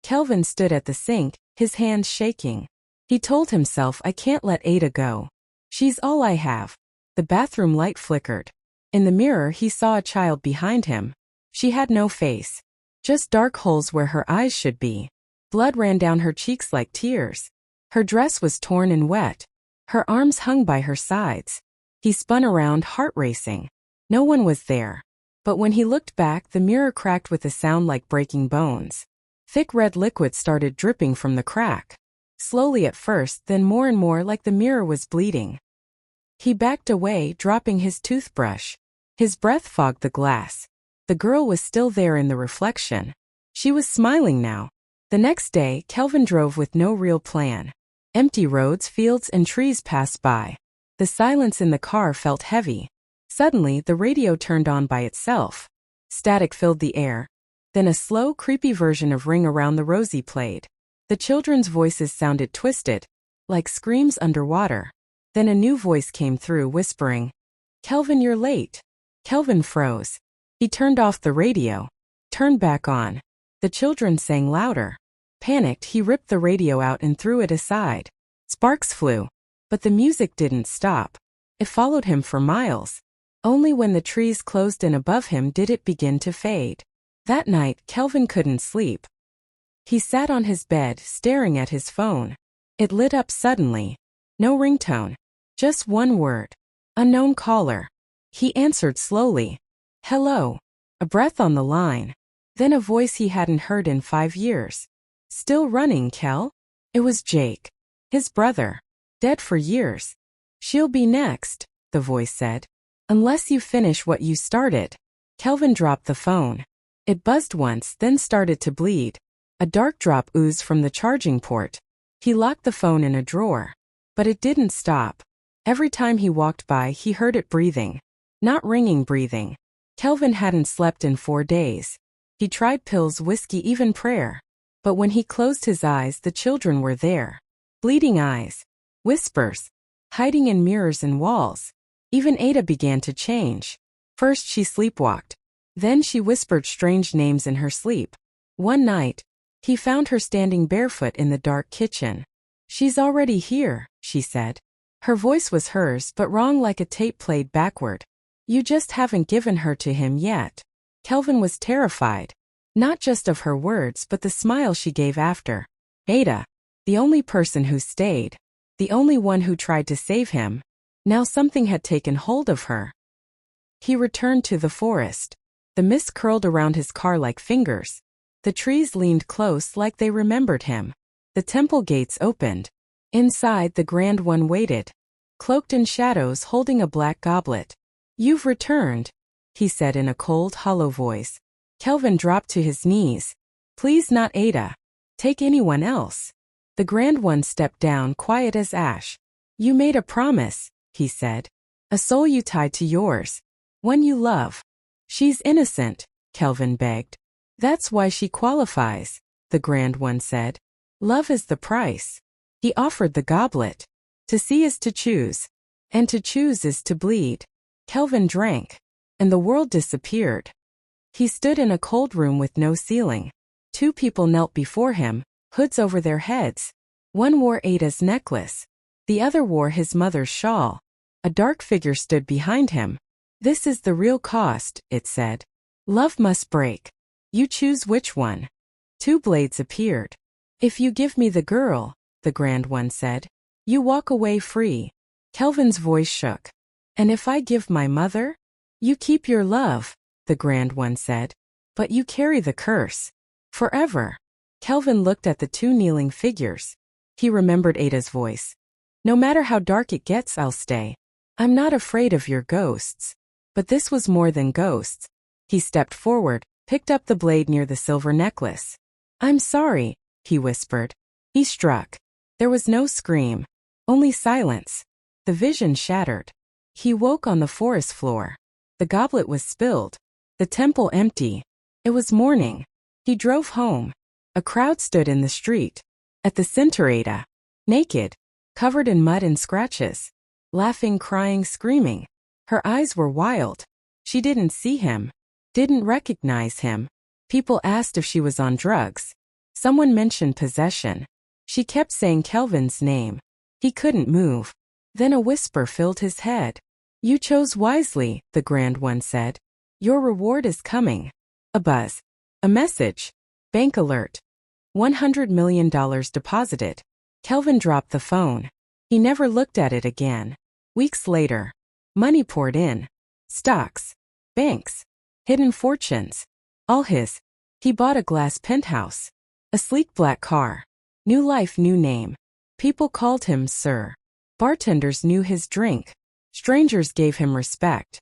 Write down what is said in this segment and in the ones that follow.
Kelvin stood at the sink, his hands shaking. He told himself, I can't let Ada go. She's all I have. The bathroom light flickered. In the mirror he saw a child behind him. She had no face. Just dark holes where her eyes should be. Blood ran down her cheeks like tears. Her dress was torn and wet. Her arms hung by her sides. He spun around, heart racing. No one was there. But when he looked back, the mirror cracked with a sound like breaking bones. Thick red liquid started dripping from the crack. Slowly at first, then more and more, like the mirror was bleeding. He backed away, dropping his toothbrush. His breath fogged the glass. The girl was still there in the reflection. She was smiling now. The next day, Kelvin drove with no real plan. Empty roads, fields, and trees passed by. The silence in the car felt heavy. Suddenly, the radio turned on by itself. Static filled the air. Then a slow, creepy version of Ring Around the Rosie played. The children's voices sounded twisted, like screams underwater. Then a new voice came through, whispering, Kelvin, you're late. Kelvin froze. He turned off the radio. Turned back on. The children sang louder. Panicked, he ripped the radio out and threw it aside. Sparks flew. But the music didn't stop. It followed him for miles. Only when the trees closed in above him did it begin to fade. That night, Kelvin couldn't sleep. He sat on his bed, staring at his phone. It lit up suddenly. No ringtone. Just one word. Unknown caller. He answered slowly. Hello. A breath on the line. Then a voice he hadn't heard in 5 years. Still running, Kel? It was Jake. His brother. Dead for years. She'll be next, the voice said. Unless you finish what you started. Kelvin dropped the phone. It buzzed once, then started to bleed. A dark drop oozed from the charging port. He locked the phone in a drawer. But it didn't stop. Every time he walked by, he heard it breathing. Not ringing, breathing. Kelvin hadn't slept in 4 days. He tried pills, whiskey, even prayer. But when he closed his eyes, the children were there. Bleeding eyes. Whispers. Hiding in mirrors and walls. Even Ada began to change. First she sleepwalked. Then she whispered strange names in her sleep. One night, he found her standing barefoot in the dark kitchen. She's already here, she said. Her voice was hers, but wrong, like a tape played backward. You just haven't given her to him yet. Kelvin was terrified. Not just of her words, but the smile she gave after. Ada. The only person who stayed. The only one who tried to save him. Now something had taken hold of her. He returned to the forest. The mist curled around his car like fingers. The trees leaned close like they remembered him. The temple gates opened. Inside, the Grand One waited. Cloaked in shadows, holding a black goblet. You've returned, he said in a cold, hollow voice. Kelvin dropped to his knees. Please, not Ada. Take anyone else. The Grand One stepped down, quiet as ash. You made a promise, he said. A soul you tied to yours. One you love. She's innocent, Kelvin begged. That's why she qualifies, the Grand One said. Love is the price. He offered the goblet. To see is to choose. And to choose is to bleed. Kelvin drank. And the world disappeared. He stood in a cold room with no ceiling. 2 people knelt before him, hoods over their heads. One wore Ada's necklace. The other wore his mother's shawl. A dark figure stood behind him. This is the real cost, it said. Love must break. You choose which one. 2 blades appeared. If you give me the girl, the Grand One said, you walk away free. Kelvin's voice shook. And if I give my mother? You keep your love, the Grand One said. But you carry the curse. Forever. Kelvin looked at the 2 kneeling figures. He remembered Ada's voice. No matter how dark it gets, I'll stay. I'm not afraid of your ghosts. But this was more than ghosts. He stepped forward, picked up the blade near the silver necklace. I'm sorry, he whispered. He struck. There was no scream. Only silence. The vision shattered. He woke on the forest floor. The goblet was spilled. The temple empty. It was morning. He drove home. A crowd stood in the street. At the center, Ada. Naked. Covered in mud and scratches. Laughing, crying, screaming. Her eyes were wild. She didn't see him. Didn't recognize him. People asked if she was on drugs. Someone mentioned possession. She kept saying Kelvin's name. He couldn't move. Then a whisper filled his head. You chose wisely, the Grand One said. Your reward is coming. A buzz. A message. Bank alert. $100 million deposited. Kelvin dropped the phone. He never looked at it again. Weeks later, money poured in. Stocks. Banks. Hidden fortunes. All his. He bought a glass penthouse. A sleek black car. New life, new name. People called him Sir. Bartenders knew his drink. Strangers gave him respect.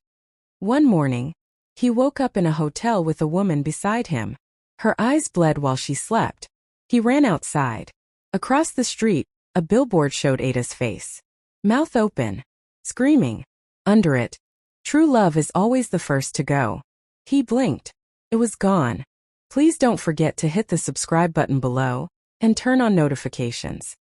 One morning, he woke up in a hotel with a woman beside him. Her eyes bled while she slept. He ran outside. Across the street, a billboard showed Ada's face. Mouth open. Screaming. Under it, true love is always the first to go. He blinked. It was gone. Please don't forget to hit the subscribe button below and turn on notifications.